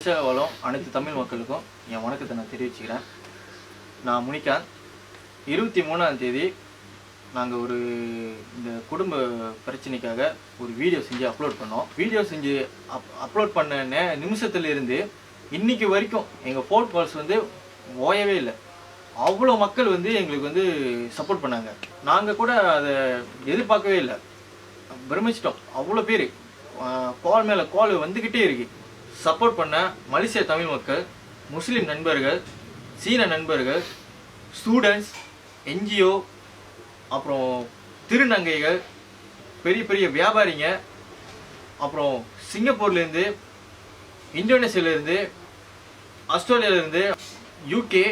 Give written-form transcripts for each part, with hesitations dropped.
திருச்சாவலம் அனைத்து தமிழ் மக்களுக்கும் என் வணக்கத்தை நான் தெரிவிச்சுக்கிறேன். நான் முனிகாந்த். 23ஆம் தேதி நாங்கள் ஒரு இந்த குடும்ப பிரச்சனைக்காக ஒரு வீடியோ செஞ்சு அப்லோட் பண்ணோம். வீடியோ செஞ்சு அப்லோட் பண்ண நிமிஷத்துலேருந்து இன்னைக்கு வரைக்கும் எங்கள் ஃபோன் கால்ஸ் வந்து ஓயவே இல்லை. அவ்வளோ மக்கள் வந்து எங்களுக்கு வந்து சப்போர்ட் பண்ணாங்க. நாங்கள் கூட அதை எதிர்பார்க்கவே இல்லை, பிரமிச்சிட்டோம். அவ்வளோ பேர் கால் மேலே கால் வந்துக்கிட்டே இருக்கு. சப்போர்ட் பண்ண மலேசிய தமிழ் மக்கள், முஸ்லீம் நண்பர்கள், சீன நண்பர்கள், ஸ்டூடெண்ட்ஸ், என்ஜிஓ, அப்புறம் திருநங்கைகள், பெரிய பெரிய வியாபாரிங்க, அப்புறம் சிங்கப்பூர்லேருந்து, இந்தோனேஷியாவிலேருந்து, ஆஸ்திரேலியாவிலேருந்து, யூகே,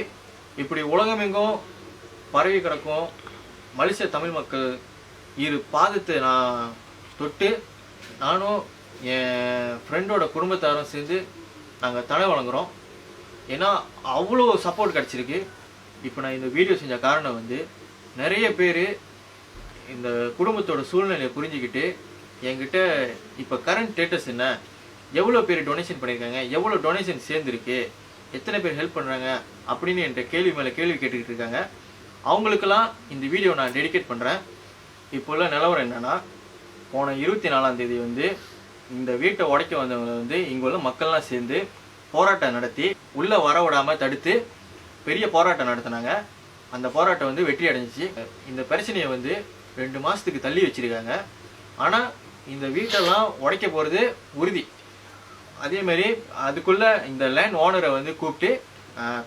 இப்படி உலகமெங்கும் பரவி கிடக்கும் மலேசிய தமிழ் மக்கள் இரு பாதத்தை நான் தொட்டு நானும் என் ஃப்ரெண்டோட குடும்பத்தாரும் சேர்ந்து நாங்கள் தலை வழங்குறோம். ஏன்னா அவ்வளோ சப்போர்ட் கிடச்சிருக்கு. இப்போ நான் இந்த வீடியோ செஞ்ச காரணம் வந்து நிறைய பேர் இந்த குடும்பத்தோட சூழ்நிலையை புரிஞ்சுக்கிட்டு என்கிட்ட இப்போ கரண்ட் ஸ்டேட்டஸ் என்ன, எவ்வளோ பேர் டொனேஷன் பண்ணியிருக்காங்க, எவ்வளோ டொனேஷன் சேர்ந்துருக்கு, எத்தனை பேர் ஹெல்ப் பண்ணுறாங்க அப்படின்னு என்கிட்ட கேள்வி மேலே கேள்வி கேட்டுக்கிட்டு இருக்காங்க. அவங்களுக்கெல்லாம் இந்த வீடியோ நான் டெடிகேட் பண்ணுறேன். இப்போ உள்ள நிலவரம் என்னென்னா, போன 24ஆம் தேதி வந்து இந்த வீட்டை உடைக்க வந்தவங்க வந்து இங்கே உள்ள மக்கள்லாம் சேர்ந்து போராட்டம் நடத்தி உள்ளே வர விடாமல் தடுத்து பெரிய போராட்டம் நடத்தினாங்க. அந்த போராட்டம் வந்து வெற்றி அடைஞ்சிச்சு. இந்த பிரச்சனையை வந்து 2 மாதத்துக்கு தள்ளி வச்சுருக்காங்க. ஆனால் இந்த வீட்டெல்லாம் உடைக்க போகிறது உறுதி. அதேமாரி அதுக்குள்ளே இந்த லேண்ட் ஓனரை வந்து கூப்பிட்டு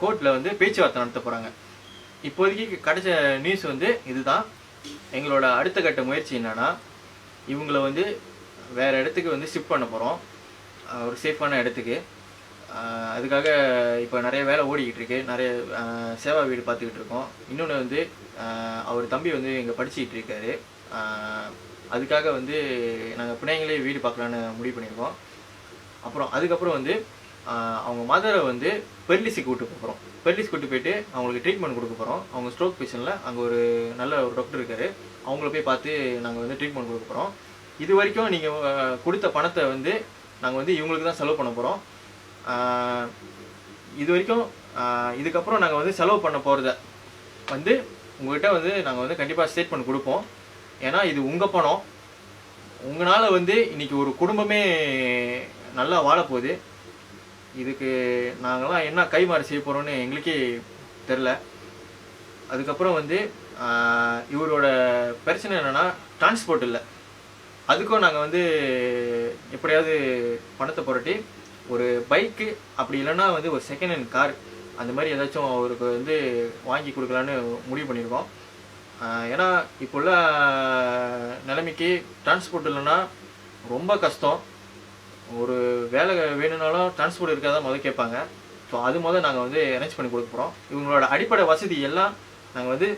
கோர்ட்டில் வந்து பேச்சுவார்த்தை நடத்த போகிறாங்க. இப்போதைக்கு கிடைச்ச நியூஸ் வந்து இதுதான். எங்களோட அடுத்த கட்ட முயற்சி என்னென்னா, இவங்களை வந்து வேறு இடத்துக்கு வந்து ஷிஃப்ட் பண்ண போகிறோம், ஒரு சேஃபான இடத்துக்கு. அதுக்காக இப்போ நிறைய வேலை ஓடிக்கிட்டு இருக்கு. நிறைய சேவா வீடு பார்த்துக்கிட்டு இருக்கோம். இன்னொன்று வந்து அவர் தம்பி வந்து இங்கே படிச்சுக்கிட்டு இருக்காரு. அதுக்காக வந்து நாங்கள் பிள்ளைங்களே வீடு பார்க்கலான்னு முடிவு பண்ணியிருக்கோம். அதுக்கப்புறம் வந்து அவங்க மதரை வந்து பெர்லிஸுக்கு கூப்பிட்டு போகிறோம். பெர்லிஸ் கூப்பிட்டு போயிட்டு அவங்களுக்கு ட்ரீட்மெண்ட் கொடுக்க போகிறோம். அவங்க ஸ்ட்ரோக் பேஷண்ட்டில் அங்கே ஒரு நல்ல ஒரு டாக்டர் இருக்கார். அவங்கள போய் பார்த்து நாங்கள் வந்து ட்ரீட்மெண்ட் கொடுக்க போகிறோம். இது வரைக்கும் நீங்கள் கொடுத்த பணத்தை வந்து நாங்கள் வந்து இவங்களுக்கு தான் செலவு பண்ண போகிறோம். இது வரைக்கும் இதுக்கப்புறம் நாங்கள் வந்து செலவு பண்ண போகிறத வந்து உங்கள்கிட்ட வந்து நாங்கள் வந்து கண்டிப்பாக ஸ்டேட்மெண்ட் கொடுப்போம். ஏன்னா இது உங்கள் பணம். உங்களால் வந்து இன்றைக்கி ஒரு குடும்பமே நல்லா வாழப்போகுது. இதுக்கு நாங்களாம் என்ன கைமாறு செய்ய போகிறோன்னு எங்களுக்கே தெரில. அதுக்கப்புறம் வந்து இவரோட பிரச்சனை என்னென்னா, டிரான்ஸ்போர்ட் இல்லை. அதுக்கும் நாங்கள் வந்து எப்படியாவது பணத்தை புரட்டி ஒரு பைக்கு, அப்படி இல்லைன்னா வந்து ஒரு செகண்ட் ஹேண்ட் கார், அந்த மாதிரி ஏதாச்சும் அவருக்கு வந்து வாங்கி கொடுக்கலான்னு முடிவு பண்ணியிருக்கோம். ஏன்னா இப்போ உள்ள நிலைமைக்கு டிரான்ஸ்போர்ட் இல்லைன்னா ரொம்ப கஷ்டம். ஒரு வேலை வேணும்னாலும் டிரான்ஸ்போர்ட் இருக்காதான் முதல் கேட்பாங்க. ஸோ அது முதல் நாங்கள் வந்து அரேஞ்ச் பண்ணி கொடுக்க போகிறோம். இவங்களோட அடிப்படை வசதி எல்லாம் நாங்கள் வந்து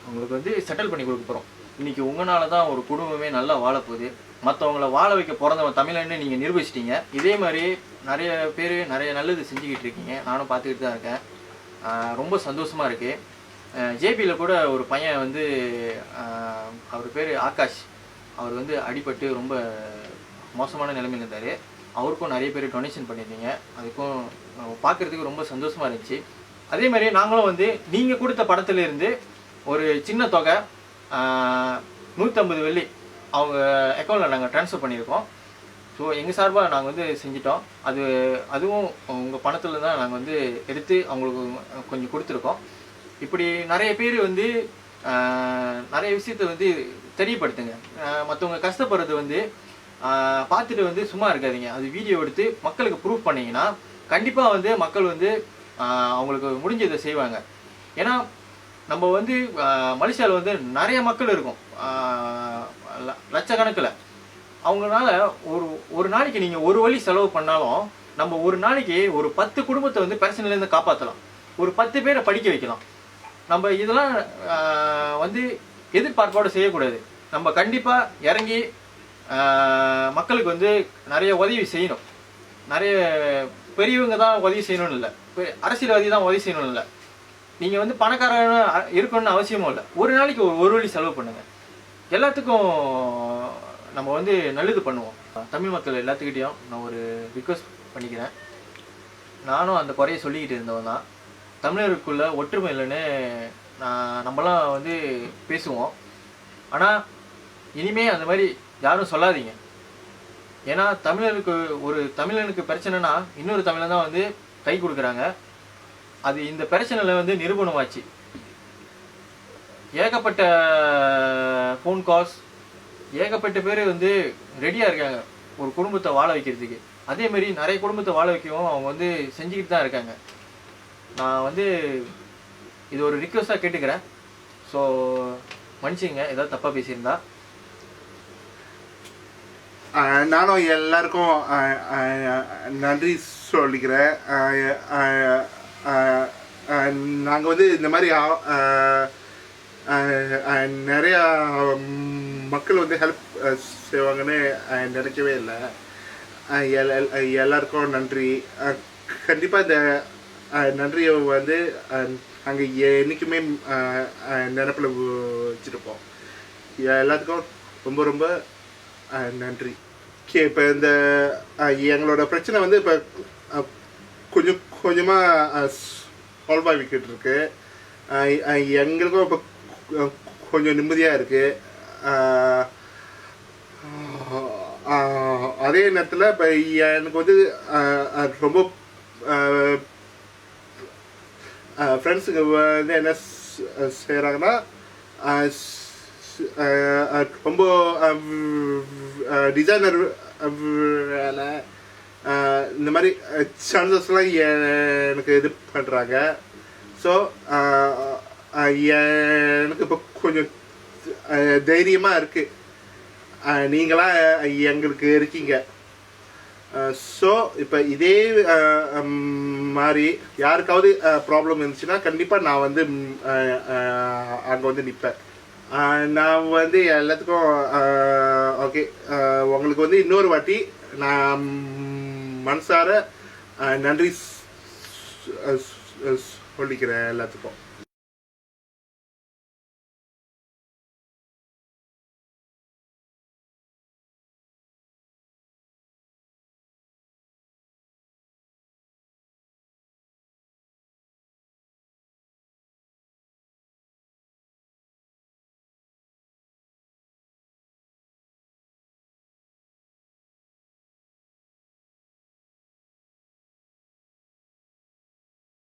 அவங்களுக்கு வந்து செட்டில் பண்ணி கொடுக்க போகிறோம். இன்றைக்கி உங்களால் தான் ஒரு குடும்பமே நல்லா வாழப்போகுது. மற்றவங்கள வாழ வைக்க பிறந்தவன் தமிழன்னு நீங்கள் நிரூபிச்சிட்டீங்க. இதே மாதிரி நிறைய பேர் நிறைய நல்லது செஞ்சுக்கிட்டு இருக்கீங்க. நானும் பார்த்துக்கிட்டு தான் இருக்கேன். ரொம்ப சந்தோஷமாக இருக்குது. ஜேபியில் கூட ஒரு பையன் வந்து அவர் பேர் ஆகாஷ். அவர் வந்து அடிபட்டு ரொம்ப மோசமான நிலைமையில் இருந்தார். அவருக்கும் நிறைய பேர் டொனேஷன் பண்ணியிருந்தீங்க. அதுக்கும் பார்க்குறதுக்கு ரொம்ப சந்தோஷமாக இருந்துச்சு. அதே மாதிரி நாங்களும் வந்து நீங்கள் கொடுத்த படத்துலேருந்து ஒரு சின்ன தொகை 150 வெள்ளி அவங்க அக்கௌண்ட்டில் நாங்கள் ட்ரான்ஸ்ஃபர் பண்ணியிருக்கோம். ஸோ எங்கள் சார்பாக நாங்கள் வந்து செஞ்சிட்டோம். அதுவும் உங்கள் பணத்தில் தான் நாங்கள் வந்து எடுத்து அவங்களுக்கு கொஞ்சம் கொடுத்துருக்கோம். இப்படி நிறைய பேர் வந்து நிறைய விஷயத்தை வந்து தெரியப்படுத்துங்க. மற்றவங்க கஷ்டப்படுறது வந்து பார்த்துட்டு வந்து சும்மா இருக்காதீங்க. அது வீடியோ எடுத்து மக்களுக்கு ப்ரூஃப் பண்ணிங்கன்னா கண்டிப்பாக வந்து மக்கள் வந்து அவங்களுக்கு முடிஞ்சதை செய்வாங்க. ஏன்னா நம்ம வந்து மலேசியாவில் வந்து நிறைய மக்கள் இருக்கும், லட்சக்கணக்கில். அவங்களால ஒரு நாளைக்கு நீங்கள் ஒரு வழி செலவு பண்ணாலும் நம்ம ஒரு நாளைக்கு ஒரு 10 குடும்பத்தை வந்து பிரச்சனையிலேருந்து காப்பாற்றலாம், ஒரு 10 பேரை படிக்க வைக்கலாம். நம்ம இதெல்லாம் வந்து எதிர்பார்ப்போடு செய்யக்கூடாது. நம்ம கண்டிப்பாக இறங்கி மக்களுக்கு வந்து நிறைய உதவி செய்யணும். நிறைய பெரியவங்க தான் உதவி செய்யணும்னு இல்லை, அரசியல்வாதி தான் உதவி செய்யணும்னு இல்லை. நீங்கள் வந்து பணக்காரன் இருக்கணும்னு அவசியமும் இல்லை. ஒரு நாளைக்கு ஒரு வழி செலவு பண்ணுங்கள். எல்லாத்துக்கும் நம்ம வந்து நல்லது பண்ணுவோம். தமிழ் மக்கள் எல்லாத்துக்கிட்டையும் நான் ஒரு ரிக்வெஸ்ட் பண்ணிக்கிறேன். நானும் அந்த குறைய சொல்லிக்கிட்டு இருந்தவன் தான். தமிழருக்குள்ள ஒற்றுமை இல்லைன்னு நம்மலாம் வந்து பேசுவோம். ஆனால் இனிமே அந்த மாதிரி யாரும் சொல்லாதீங்க. ஏன்னா ஒரு தமிழனுக்கு பிரச்சனைனா இன்னொரு தமிழன் தான் வந்து கை கொடுக்குறாங்க. அது இந்த பிரச்சனையில் வந்து நிரூபணமாச்சு. ஏகப்பட்ட ஃபோன் கால்ஸ், ஏகப்பட்ட பேர் வந்து ரெடியாக இருக்காங்க ஒரு குடும்பத்தை வாழ வைக்கிறதுக்கு. அதேமாரி நிறைய குடும்பத்தை வாழ வைக்கவும் அவங்க வந்து செஞ்சுக்கிட்டு தான் இருக்காங்க. நான் வந்து இது ஒரு ரிக்வெஸ்ட்டாக கேட்டுக்கிறேன். ஸோ மன்னிச்சிங்க ஏதாவது தப்பாக பேசியிருந்தா. நானும் எல்லாருக்கும் நன்றி சொல்லிக்கிறேன். நாங்கள் வந்து இந்த மாதிரி நிறையா மக்கள் வந்து ஹெல்ப் செய்வாங்கன்னு நினைக்கவே இல்லை. எல்லாருக்கும் நன்றி. கண்டிப்பாக இந்த நன்றியை வந்து நாங்கள் என்றைக்குமே நினப்பில் வச்சுருப்போம். எல்லாத்துக்கும் ரொம்ப ரொம்ப நன்றி. இப்போ இந்த எங்களோட பிரச்சனை வந்து இப்போ கொஞ்சம் கொஞ்சமாக சால்வ் ஆகிக்கிட்டு இருக்கு. எங்களுக்கும் இப்போ கொஞ்சம் நிம்மதியாக இருக்குது. அதே நேரத்தில் இப்போ எனக்கு வந்து ரொம்ப ஃப்ரெண்ட்ஸுங்க வந்து என்ன செய்கிறாங்கன்னா ரொம்ப டிசைனர் வேலை இந்த மாதிரி சான்சஸ்லாம் எனக்கு இது பண்ணுறாங்க. ஸோ எனக்கு இப்போ கொஞ்சம் தைரியமாக இருக்குது. நீங்களாம் எங்களுக்கு இருக்கீங்க. ஸோ இப்போ இதே மாதிரி யாருக்காவது ப்ராப்ளம் இருந்துச்சுன்னா கண்டிப்பாக நான் வந்து அங்கே வந்து நிற்பேன். நான் வந்து எல்லாத்துக்கும் ஓகே. உங்களுக்கு வந்து இன்னொரு வாட்டி நான் மனசார நன்றி சொல்லிக்கிறேன் எல்லாத்துக்கும்.